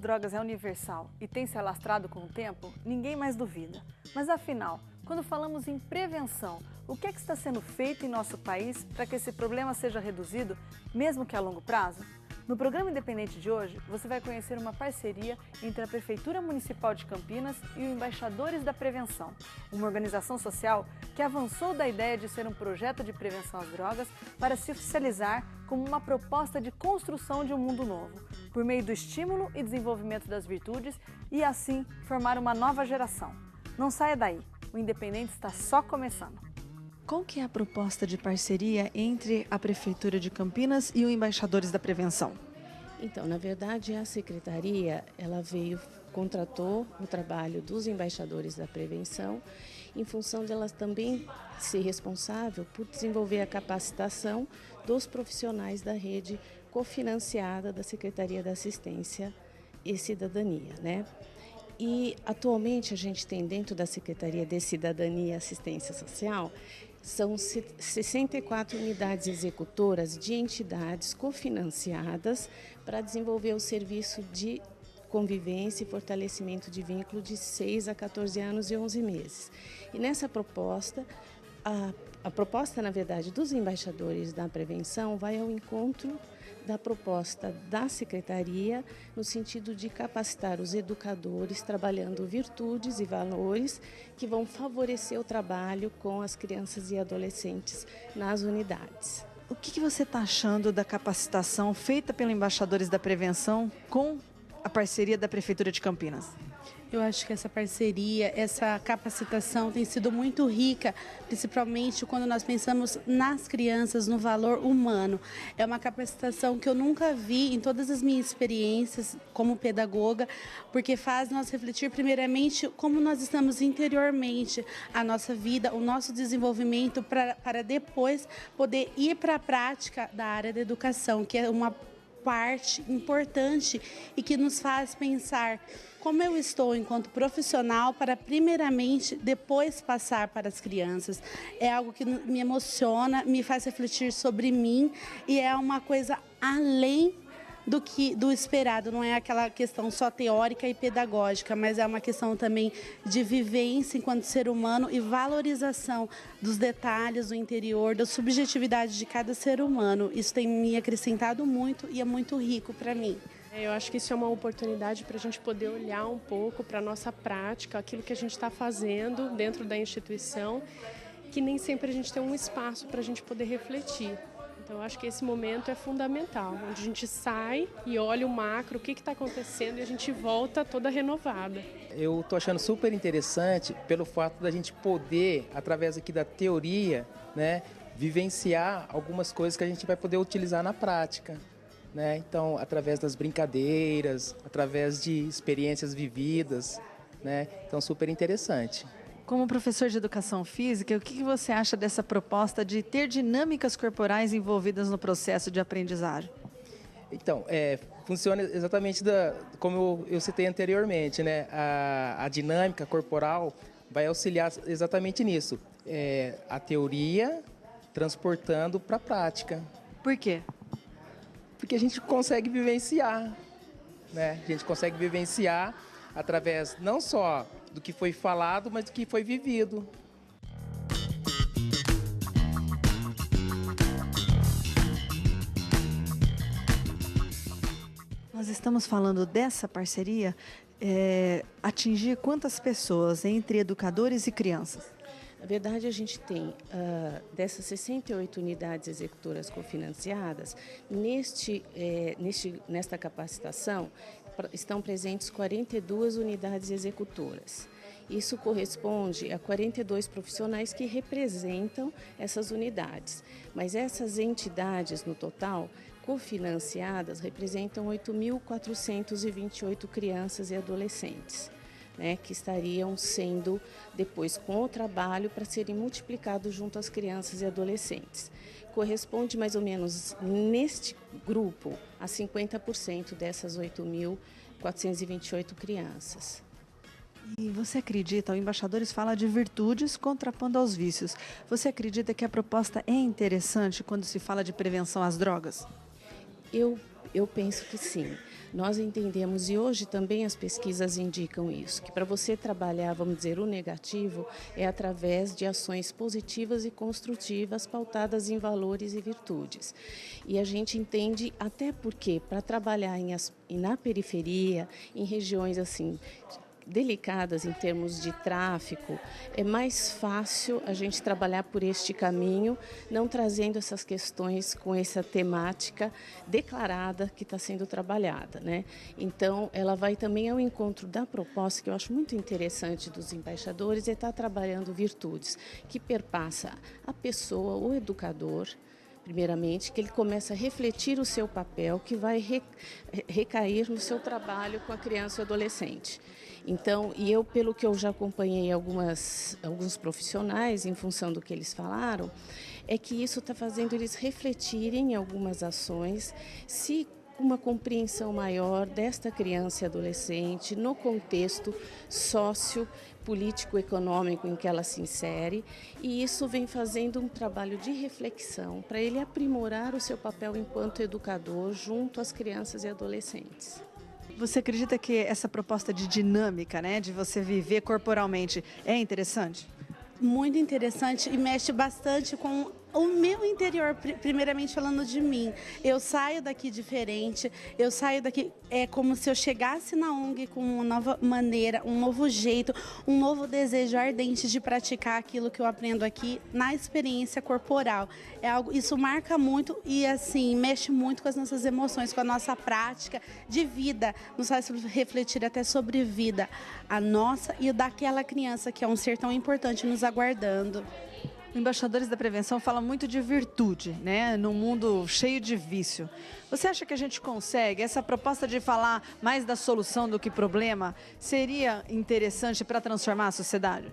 drogas é universal e tem se alastrado com o tempo, ninguém mais duvida. Mas afinal, quando falamos em prevenção, o que é que está sendo feito em nosso país para que esse problema seja reduzido, mesmo que a longo prazo? No programa Independente de hoje, você vai conhecer uma parceria entre a Prefeitura Municipal de Campinas e o Embaixadores da Prevenção, uma organização social que avançou da ideia de ser um projeto de prevenção às drogas para se oficializar como uma proposta de construção de um mundo novo, por meio do estímulo e desenvolvimento das virtudes e, assim, formar uma nova geração. Não saia daí, o Independente está só começando. Qual que é a proposta de parceria entre a Prefeitura de Campinas e o Embaixadores da Prevenção? Então, na verdade, a Secretaria, contratou o trabalho dos Embaixadores da Prevenção, em função de elas também ser responsável por desenvolver a capacitação dos profissionais da rede cofinanciada da Secretaria da Assistência e Cidadania, né? E atualmente a gente tem dentro da Secretaria de Cidadania e Assistência Social, são 64 unidades executoras de entidades cofinanciadas para desenvolver o serviço de convivência e fortalecimento de vínculo de 6 a 14 anos e 11 meses. E nessa proposta, a proposta, na verdade, dos embaixadores da prevenção vai ao encontro da proposta da Secretaria, no sentido de capacitar os educadores trabalhando virtudes e valores que vão favorecer o trabalho com as crianças e adolescentes nas unidades. O que você está achando da capacitação feita pelos Embaixadores da Prevenção com a parceria da Prefeitura de Campinas? Eu acho que essa parceria, essa capacitação tem sido muito rica, principalmente quando nós pensamos nas crianças, no valor humano. É uma capacitação que eu nunca vi em todas as minhas experiências como pedagoga, porque faz nós refletir primeiramente como nós estamos interiormente, a nossa vida, o nosso desenvolvimento, para depois poder ir para a prática da área da educação, que é uma parte importante e que nos faz pensar como eu estou enquanto profissional para primeiramente depois passar para as crianças. É algo que me emociona, me faz refletir sobre mim e é uma coisa além do esperado, não é aquela questão só teórica e pedagógica, mas é uma questão também de vivência enquanto ser humano e valorização dos detalhes do interior, da subjetividade de cada ser humano. Isso tem me acrescentado muito e é muito rico para mim. Eu acho que isso é uma oportunidade para a gente poder olhar um pouco para a nossa prática, aquilo que a gente está fazendo dentro da instituição, que nem sempre a gente tem um espaço para a gente poder refletir. Então, eu acho que esse momento é fundamental, onde a gente sai e olha o macro, o que está acontecendo e a gente volta toda renovada. Eu estou achando super interessante pelo fato da gente poder, através aqui da teoria, né, vivenciar algumas coisas que a gente vai poder utilizar na prática. Né? Então, através das brincadeiras, através de experiências vividas, né? Então, super interessante. Como professor de educação física, o que você acha dessa proposta de ter dinâmicas corporais envolvidas no processo de aprendizagem? Então, funciona exatamente como eu citei anteriormente, né? A dinâmica corporal vai auxiliar exatamente nisso. A teoria transportando para a prática. Por quê? Porque a gente consegue vivenciar, né? A gente consegue vivenciar através não só do que foi falado, mas do que foi vivido. Nós estamos falando dessa parceria atingir quantas pessoas entre educadores e crianças? Na verdade, a gente tem, dessas 68 unidades executoras cofinanciadas, nesta capacitação estão presentes 42 unidades executoras. Isso corresponde a 42 profissionais que representam essas unidades. Mas essas entidades, no total, cofinanciadas, representam 8.428 crianças e adolescentes, né, que estariam sendo, depois com o trabalho, para serem multiplicados junto às crianças e adolescentes. Corresponde mais ou menos, neste grupo, a 50% dessas 8.428 crianças. E você acredita, o Embaixadores fala de virtudes contrapondo aos vícios. Você acredita que a proposta é interessante quando se fala de prevenção às drogas? Eu penso que sim. Nós entendemos, e hoje também as pesquisas indicam isso, que para você trabalhar, vamos dizer, o negativo, é através de ações positivas e construtivas pautadas em valores e virtudes. E a gente entende até porque, para trabalhar na periferia, em regiões assim delicadas em termos de tráfico, é mais fácil a gente trabalhar por este caminho, não trazendo essas questões com essa temática declarada que está sendo trabalhada, né? Então, ela vai também ao encontro da proposta, que eu acho muito interessante dos embaixadores, é estar trabalhando virtudes, que perpassa a pessoa, o educador, primeiramente, que ele começa a refletir o seu papel, que vai recair no seu trabalho com a criança e adolescente. Então, pelo que eu já acompanhei alguns profissionais, em função do que eles falaram, é que isso está fazendo eles refletirem em algumas ações, se uma compreensão maior desta criança e adolescente no contexto político-econômico em que ela se insere, e isso vem fazendo um trabalho de reflexão para ele aprimorar o seu papel enquanto educador junto às crianças e adolescentes. Você acredita que essa proposta de dinâmica, né, de você viver corporalmente, é interessante? Muito interessante e mexe bastante com o meu interior, primeiramente falando de mim. Eu saio daqui diferente, eu saio daqui, é como se eu chegasse na ONG com uma nova maneira, um novo jeito, um novo desejo ardente de praticar aquilo que eu aprendo aqui na experiência corporal. Isso marca muito e assim, mexe muito com as nossas emoções, com a nossa prática de vida, nos faz refletir até sobre vida, a nossa e daquela criança que é um ser tão importante nos aguardando. Embaixadores da Prevenção falam muito de virtude, né? Num mundo cheio de vício. Você acha que a gente consegue? Essa proposta de falar mais da solução do que problema seria interessante para transformar a sociedade?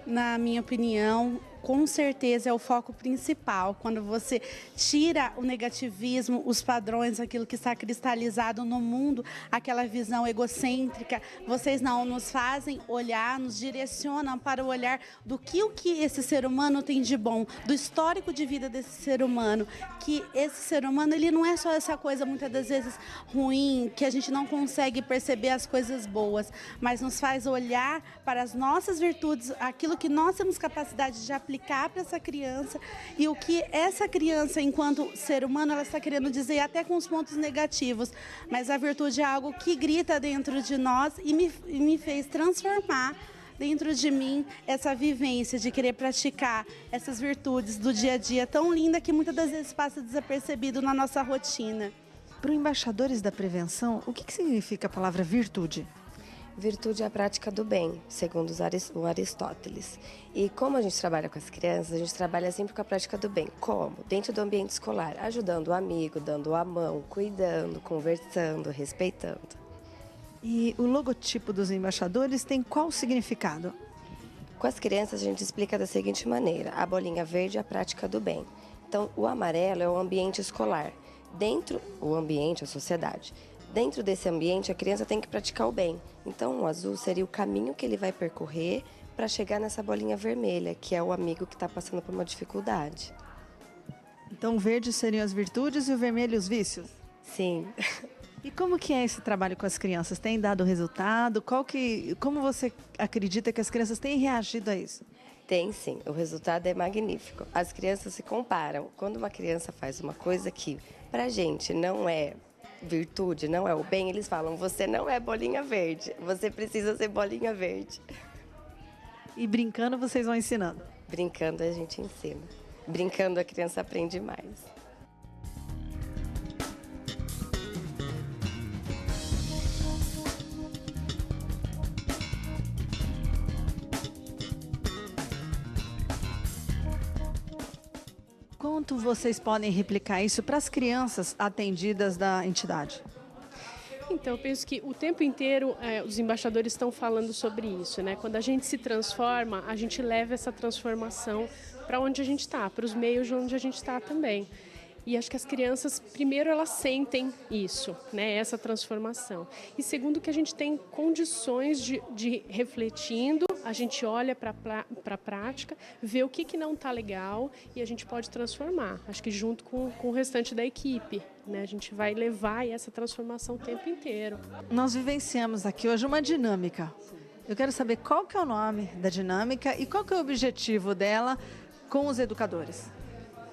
Na minha opinião, com certeza é o foco principal. Quando você tira o negativismo, os padrões, aquilo que está cristalizado no mundo, aquela visão egocêntrica, vocês não nos fazem olhar, nos direcionam para o olhar do que esse ser humano tem de bom, do histórico de vida desse ser humano, que esse ser humano ele não é só essa coisa muitas das vezes ruim, que a gente não consegue perceber as coisas boas, mas nos faz olhar para as nossas virtudes, aquilo que nós temos capacidade de aplicar para essa criança e o que essa criança, enquanto ser humano, ela está querendo dizer até com os pontos negativos. Mas a virtude é algo que grita dentro de nós e me fez transformar dentro de mim essa vivência de querer praticar essas virtudes do dia a dia tão linda que muitas das vezes passa desapercebido na nossa rotina. Para os embaixadores da prevenção, o que significa a palavra virtude? Virtude é a prática do bem, segundo o Aristóteles. E como a gente trabalha com as crianças, a gente trabalha sempre com a prática do bem. Como? Dentro do ambiente escolar, ajudando o amigo, dando a mão, cuidando, conversando, respeitando. E o logotipo dos embaixadores tem qual significado? Com as crianças, a gente explica da seguinte maneira: a bolinha verde é a prática do bem. Então, o amarelo é o ambiente escolar. Dentro o ambiente, a sociedade. Dentro desse ambiente, a criança tem que praticar o bem. Então, o azul seria o caminho que ele vai percorrer para chegar nessa bolinha vermelha, que é o amigo que está passando por uma dificuldade. Então, o verde seriam as virtudes e o vermelho os vícios? Sim. E como que é esse trabalho com as crianças? Tem dado resultado? Como você acredita que as crianças têm reagido a isso? Tem sim, o resultado é magnífico. As crianças se comparam. Quando uma criança faz uma coisa que, pra gente, não é virtude, não é o bem, eles falam: você não é bolinha verde, você precisa ser bolinha verde. E brincando vocês vão ensinando? Brincando a gente ensina. Brincando a criança aprende mais. Quanto vocês podem replicar isso para as crianças atendidas da entidade? Então, eu penso que o tempo inteiro os embaixadores estão falando sobre isso, né? Quando a gente se transforma, a gente leva essa transformação para onde a gente está, para os meios de onde a gente está também. E acho que as crianças, primeiro, elas sentem isso, né? Essa transformação. E segundo, que a gente tem condições de refletindo, a gente olha para a prática, vê o que não está legal e a gente pode transformar. Acho que junto com o restante da equipe, né? A gente vai levar essa transformação o tempo inteiro. Nós vivenciamos aqui hoje uma dinâmica. Eu quero saber qual que é o nome da dinâmica e qual que é o objetivo dela com os educadores.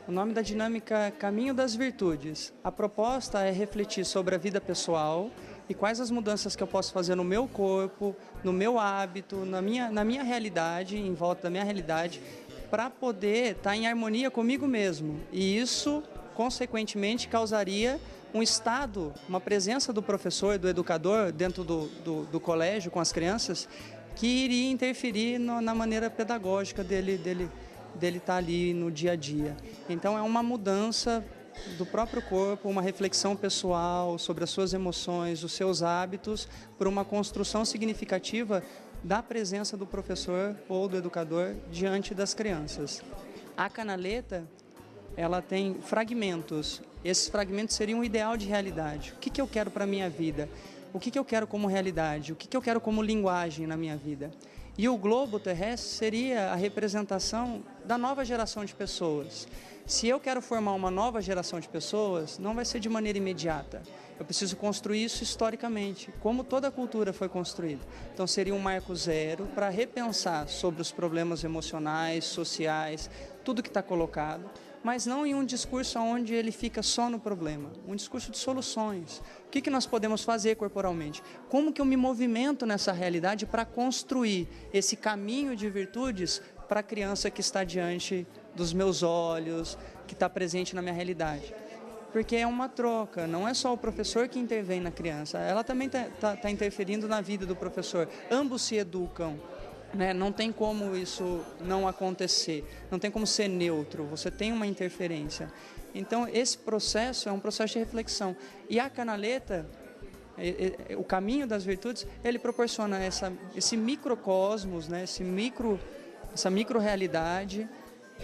O nome da dinâmica é Caminho das Virtudes. A proposta é refletir sobre a vida pessoal e quais as mudanças que eu posso fazer no meu corpo, no meu hábito, na minha realidade, em volta da minha realidade, para poder estar em harmonia comigo mesmo. E isso, consequentemente, causaria um estado, uma presença do professor, do educador dentro do colégio com as crianças, que iria interferir na maneira pedagógica dele estar ali no dia a dia. Então é uma mudança do próprio corpo, uma reflexão pessoal sobre as suas emoções, os seus hábitos, por uma construção significativa da presença do professor ou do educador diante das crianças. A canaleta, ela tem fragmentos. Esses fragmentos seriam um ideal de realidade. O que eu quero para a minha vida? O que eu quero como realidade? O que eu quero como linguagem na minha vida? E o globo terrestre seria a representação da nova geração de pessoas. Se eu quero formar uma nova geração de pessoas, não vai ser de maneira imediata. Eu preciso construir isso historicamente, como toda a cultura foi construída. Então seria um marco zero para repensar sobre os problemas emocionais, sociais, tudo que está colocado, mas não em um discurso onde ele fica só no problema, um discurso de soluções. O que nós podemos fazer corporalmente? Como que eu me movimento nessa realidade para construir esse caminho de virtudes para a criança que está diante dos meus olhos, que está presente na minha realidade? Porque é uma troca, não é só o professor que intervém na criança, ela também está interferindo na vida do professor. Ambos se educam. Né? Não tem como isso não acontecer, não tem como ser neutro, você tem uma interferência. Então, esse processo é um processo de reflexão. E a canaleta, o caminho das virtudes, ele proporciona esse microcosmos, né? Essa micro-realidade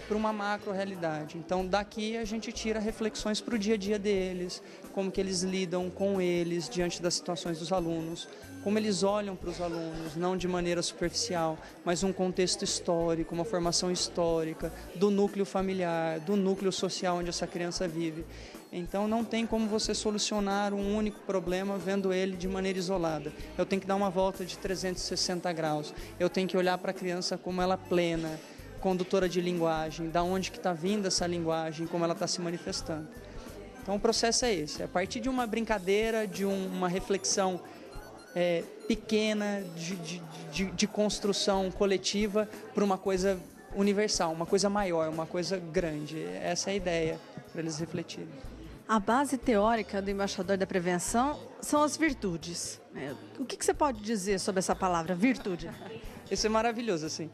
para uma macro-realidade. Então, daqui a gente tira reflexões para o dia a dia deles, como que eles lidam com eles diante das situações dos alunos, como eles olham para os alunos, não de maneira superficial, mas um contexto histórico, uma formação histórica do núcleo familiar, do núcleo social onde essa criança vive. Então não tem como você solucionar um único problema vendo ele de maneira isolada. Eu tenho que dar uma volta de 360 graus. Eu tenho que olhar para a criança como ela plena, condutora de linguagem, da onde que está vindo essa linguagem, como ela está se manifestando. Então o processo é esse, é a partir de uma brincadeira, de uma reflexão pequena, de construção coletiva para uma coisa universal, uma coisa maior, uma coisa grande. Essa é a ideia para eles refletirem. A base teórica do embaixador da prevenção são as virtudes. O que você pode dizer sobre essa palavra, virtude? Isso é maravilhoso, assim.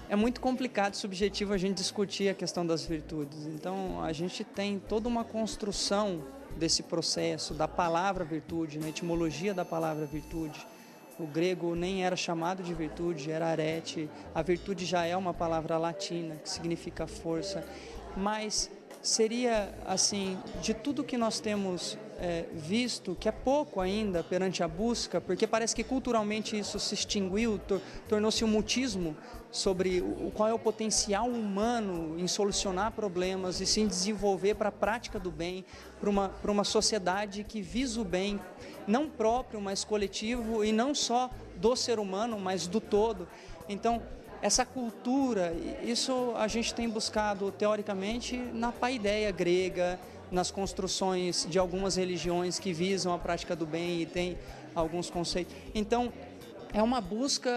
É muito complicado, subjetivo a gente discutir a questão das virtudes. Então, a gente tem toda uma construção desse processo, da palavra virtude, na etimologia da palavra virtude. O grego nem era chamado de virtude, era arete. A virtude já é uma palavra latina, que significa força. Mas seria, assim, de tudo que nós temos visto, que é pouco ainda perante a busca, porque parece que culturalmente isso se extinguiu, tornou-se um mutismo sobre qual é o potencial humano em solucionar problemas e se desenvolver para a prática do bem, para uma sociedade que visa o bem, não próprio, mas coletivo, e não só do ser humano, mas do todo. Então, essa cultura, isso a gente tem buscado teoricamente na paideia grega, nas construções de algumas religiões que visam a prática do bem e tem alguns conceitos. Então, é uma busca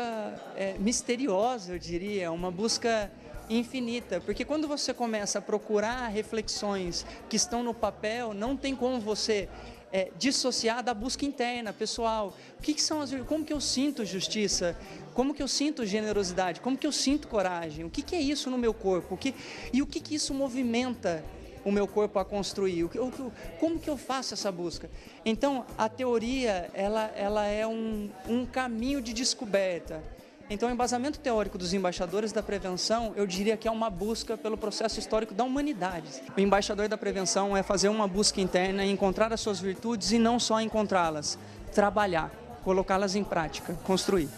misteriosa, eu diria, uma busca infinita, porque quando você começa a procurar reflexões que estão no papel, não tem como você dissociar da busca interna, pessoal. Como que eu sinto justiça? Como que eu sinto generosidade? Como que eu sinto coragem? O que é isso no meu corpo? E o que isso movimenta o meu corpo a construir? Como que eu faço essa busca? Então, a teoria, ela é um caminho de descoberta. Então, o embasamento teórico dos embaixadores da prevenção, eu diria que é uma busca pelo processo histórico da humanidade. O embaixador da prevenção é fazer uma busca interna, encontrar as suas virtudes e não só encontrá-las, trabalhar, colocá-las em prática, construir.